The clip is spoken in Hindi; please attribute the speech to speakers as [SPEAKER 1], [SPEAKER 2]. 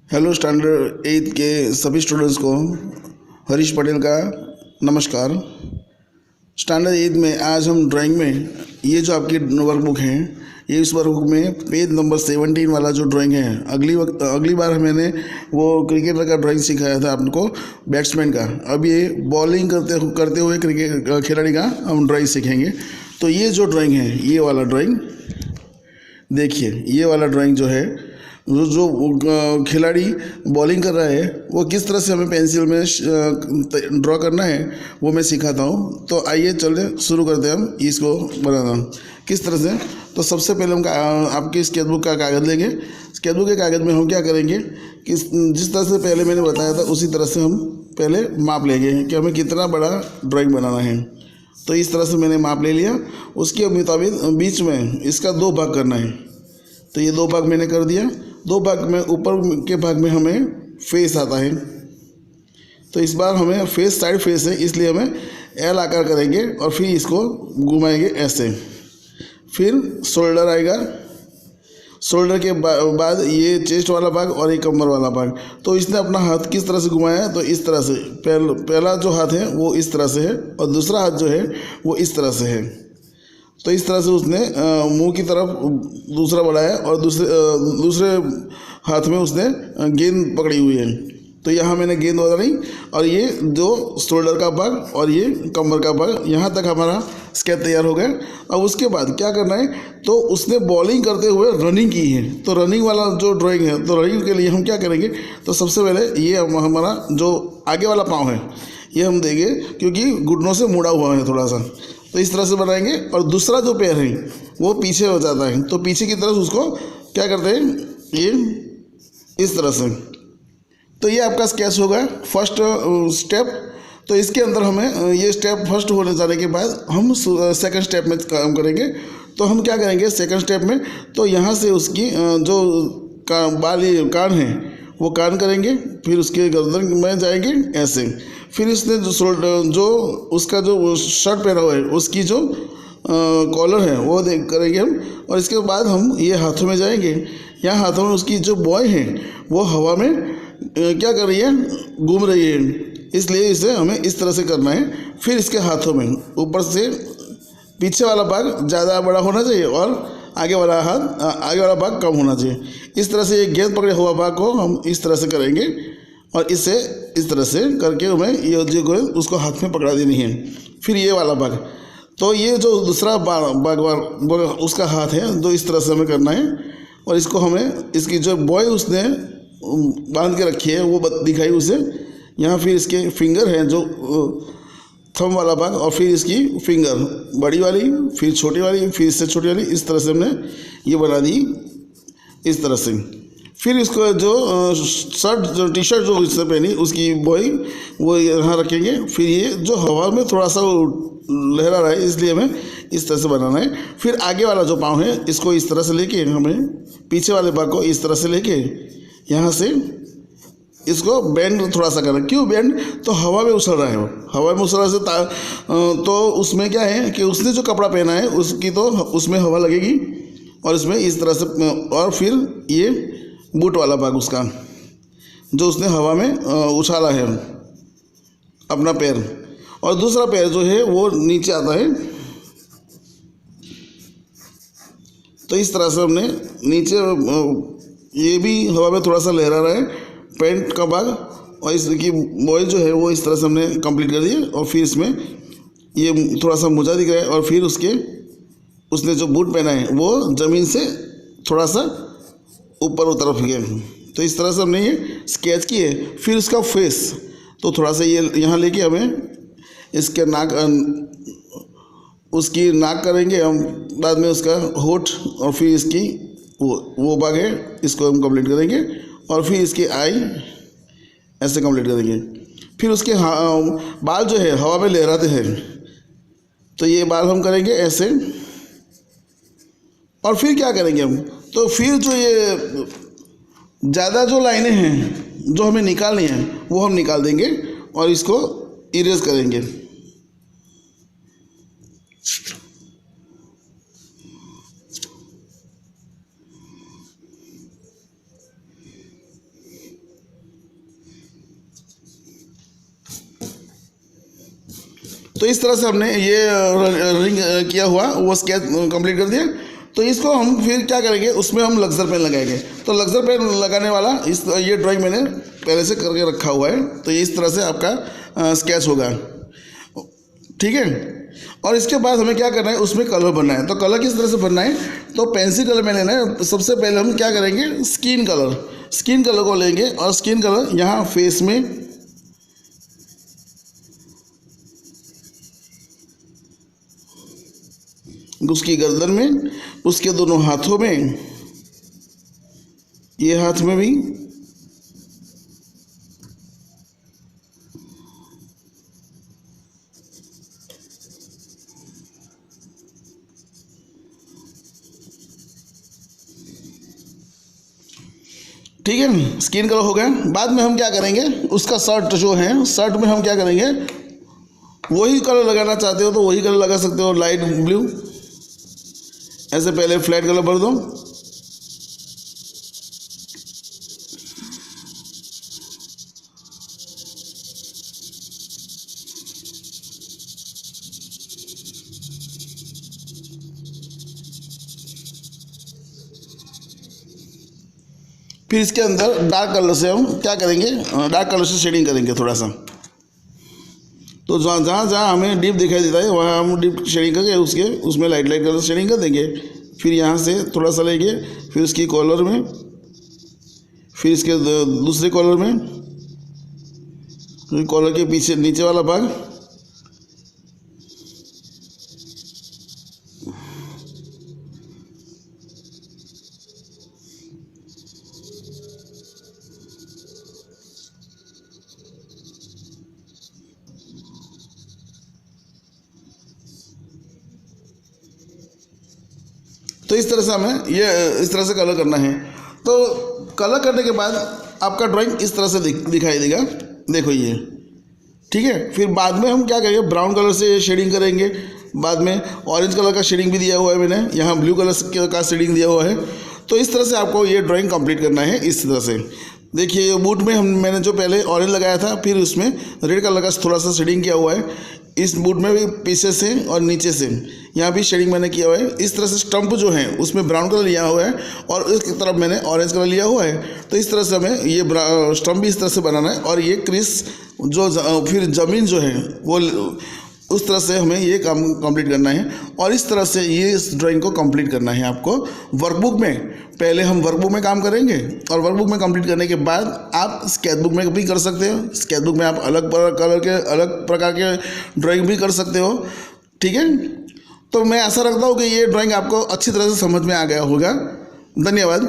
[SPEAKER 1] हेलो स्टैंडर्ड 8 के सभी स्टूडेंट्स को हरीश पटेल का नमस्कार। स्टैंडर्ड 8 में आज हम ड्राइंग में ये जो आपकी वर्कबुक है, ये इस वर्कबुक में पेज नंबर 17 वाला जो ड्राइंग है, अगली बार मैंने वो क्रिकेटर का ड्राइंग सिखाया था आपको, बैट्समैन का। अब ये बॉलिंग करते हुए क्रिकेट खिलाड़ी का हम ड्राइंग सीखेंगे। तो ये जो ड्राइंग है, ये वाला ड्राइंग देखिए, ये वाला ड्राइंग जो है, जो खिलाड़ी बॉलिंग कर रहा है वो किस तरह से हमें पेंसिल में ड्रॉ करना है वो मैं सिखाता हूँ। तो आइए चले शुरू करते हैं हम इसको बनाना किस तरह से। तो सबसे पहले हम आपके स्केचबुक का कागज़ लेंगे। स्केचबुक के कागज़ में हम क्या करेंगे कि जिस तरह से पहले मैंने बताया था उसी तरह से हम पहले माप लेंगे कि हमें कितना बड़ा ड्राइंग बनाना है। तो इस तरह से मैंने माप ले लिया। उसके मुताबिक बीच में इसका 2 भाग करना है। तो ये 2 भाग मैंने कर दिया। 2 भाग में ऊपर के भाग में हमें फेस आता है। तो इस बार हमें फेस साइड फेस है, इसलिए हमें एल आकार करेंगे और फिर इसको घुमाएंगे ऐसे। फिर शोल्डर आएगा। शोल्डर के बाद ये चेस्ट वाला भाग और ये कमर वाला भाग। तो इसने अपना हाथ किस तरह से घुमाया है, तो इस तरह से पहला जो हाथ है वो इस तरह से है और दूसरा हाथ जो है वो इस तरह से है। तो इस तरह से उसने मुंह की तरफ दूसरा बढ़ाया और दूसरे हाथ में उसने गेंद पकड़ी हुई है। तो यहाँ मैंने गेंद बनाई और ये जो शोल्डर का भाग और ये कमर का भाग, यहाँ तक हमारा स्केच तैयार हो गया। अब उसके बाद क्या करना है, तो उसने बॉलिंग करते हुए रनिंग की है। तो रनिंग वाला जो ड्राइंग है, तो रनिंग के लिए हम क्या करेंगे, तो सबसे पहले ये हमारा जो आगे वाला पाँव है ये हम देंगे, क्योंकि घुटनों से मुड़ा हुआ है थोड़ा सा। तो इस तरह से बनाएंगे और दूसरा जो पैर है वो पीछे हो जाता है। तो पीछे की तरफ उसको क्या करते हैं, ये इस तरह से। तो ये आपका स्केच होगा फर्स्ट स्टेप। तो इसके अंदर हमें ये स्टेप फर्स्ट होने जाने के बाद हम सेकंड स्टेप में काम करेंगे। तो हम क्या करेंगे सेकंड स्टेप में, तो यहाँ से उसकी जो कान है वो कान करेंगे, फिर उसके गर्दन में जाएंगे ऐसे। फिर इसने जो उसका जो शर्ट पहना हुआ है उसकी जो कॉलर है वो करेंगे हम। और इसके बाद हम ये हाथों में जाएंगे। यहाँ हाथों में उसकी जो बॉय है वो हवा में क्या कर रही है, घूम रही है, इसलिए इसे हमें इस तरह से करना है। फिर इसके हाथों में ऊपर से पीछे वाला भाग ज़्यादा बड़ा होना चाहिए और आगे वाला भाग कम होना चाहिए। इस तरह से ये गेंद पकड़े हुआ भाग को हम इस तरह से करेंगे और इसे इस तरह से करके हमें ये जो उसको हाथ में पकड़ा देनी है। फिर ये वाला भाग, तो ये जो दूसरा भाग उसका हाथ है, तो इस तरह से हमें करना है। और इसको हमें इसकी जो बॉय उसने बांध के रखी है वो दिखाई उसे। यहाँ फिर इसके फिंगर हैं जो थंब वाला भाग, और फिर इसकी फिंगर बड़ी वाली, फिर छोटी वाली, फिर इससे छोटी वाली, इस तरह से हमने ये बना दी इस तरह से। फिर इसको जो शर्ट जो टी शर्ट जो इससे पहनी उसकी बॉय वो यहाँ रखेंगे। फिर ये जो हवा में थोड़ा सा लहरा रहा है इसलिए हमें इस तरह से बनाना है। फिर आगे वाला जो पाँव है इसको इस तरह से लेके हमें पीछे वाले भाग को इस तरह से लेके यहाँ से इसको बेंड थोड़ा सा करना। क्यों बेंड, तो हवा में उछल रहा है वो, हवा में उछल रहा से तो उसमें क्या है कि उसने जो कपड़ा पहना है उसकी तो उसमें हवा लगेगी और इसमें इस तरह से। और फिर ये बूट वाला भाग उसका जो उसने हवा में उछाला है अपना पैर, और दूसरा पैर जो है वो नीचे आता है। तो इस तरह से हमने नीचे ये भी हवा में थोड़ा सा लहरा रहा है पैंट का भाग, और इसकी बॉय जो है वो इस तरह से हमने कंप्लीट कर दिया। और फिर इसमें ये थोड़ा सा मोजा दिख रहा है और फिर उसने जो बूट पहना है वो ज़मीन से थोड़ा सा ऊपर तरफ गया। तो इस तरह से हमने ये स्केच किए। फिर उसका फेस, तो थोड़ा सा ये यहाँ लेके हमें इसके उसकी नाक करेंगे हम, बाद में उसका होठ, और फिर इसकी वो भाग है इसको हम कंप्लीट करेंगे। और फिर इसकी आई ऐसे कंप्लीट करेंगे। फिर उसके बाल जो है हवा में लहराते हैं, तो ये बाल हम करेंगे ऐसे। और फिर क्या करेंगे हम, तो फिर जो ये ज़्यादा जो लाइनें हैं जो हमें निकालनी हैं वो हम निकाल देंगे और इसको इरेज करेंगे। तो इस तरह से हमने ये रिंग किया हुआ वो स्केच कंप्लीट कर दिया। तो इसको हम फिर क्या करेंगे, उसमें हम लक्सर पेन लगाएंगे। तो लक्सर पेन लगाने वाला ये ड्राइंग मैंने पहले से करके रखा हुआ है। तो ये इस तरह से आपका स्केच होगा, ठीक है। और इसके बाद हमें क्या करना है, उसमें कलर भरना है। तो कलर किस तरह से भरना है, तो पेंसिल कलर में लेना है। सबसे पहले हम क्या करेंगे, स्किन कलर को लेंगे और स्किन कलर यहाँ फेस में, उसकी गर्दन में, उसके दोनों हाथों में, ये हाथ में भी, ठीक है। स्किन कलर हो गया। बाद में हम क्या करेंगे, उसका शर्ट जो है, शर्ट में हम क्या करेंगे, वही कलर लगाना चाहते हो तो वही कलर लगा सकते हो, लाइट ब्लू। ऐसे पहले फ्लैट कलर भर दो। फिर इसके अंदर डार्क कलर से हम क्या करेंगे, डार्क कलर से शेडिंग करेंगे थोड़ा सा। तो जहाँ हमें डीप दिखाई देता है वहाँ हम डीप शेडिंग करके उसमें लाइट कलर शेडिंग कर देंगे। फिर यहाँ से थोड़ा सा लेंगे, फिर उसकी कॉलर में, फिर इसके दूसरे कॉलर में, कॉलर के पीछे नीचे वाला भाग, तो इस तरह से हमें इस तरह से कलर करना है। तो कलर करने के बाद आपका ड्राइंग इस तरह से दिखाई देगा, देखो ये, ठीक है। फिर बाद में हम क्या करेंगे, ब्राउन कलर से शेडिंग करेंगे। बाद में ऑरेंज कलर का शेडिंग भी दिया हुआ है मैंने, यहाँ ब्लू कलर का शेडिंग दिया हुआ है। तो इस तरह से आपको ये ड्राइंग कंप्लीट करना है। इस तरह से देखिए, बूट में मैंने जो पहले ऑरेंज लगाया था, फिर उसमें रेड कलर का थोड़ा सा शेडिंग किया हुआ है। इस बूट में भी पीछे से और नीचे से यहाँ भी शेडिंग मैंने किया हुआ है। इस तरह से स्टंप जो है उसमें ब्राउन कलर लिया हुआ है और उसकी तरफ मैंने ऑरेंज कलर लिया हुआ है। तो इस तरह से हमें ये स्टंप भी इस तरह से बनाना है। और ये क्रिस जो फिर ज़मीन जो है वो उस तरह से हमें ये काम कंप्लीट करना है। और इस तरह से ये इस ड्राइंग को कंप्लीट करना है आपको वर्कबुक में। पहले हम वर्कबुक में काम करेंगे और वर्कबुक में कंप्लीट करने के बाद आप स्केचबुक में भी कर सकते हो। स्केचबुक में आप अलग प्रकार के ड्राइंग भी कर सकते हो, ठीक है। तो मैं आशा रखता हूँ कि ये ड्राइंग आपको अच्छी तरह से समझ में आ गया होगा। धन्यवाद।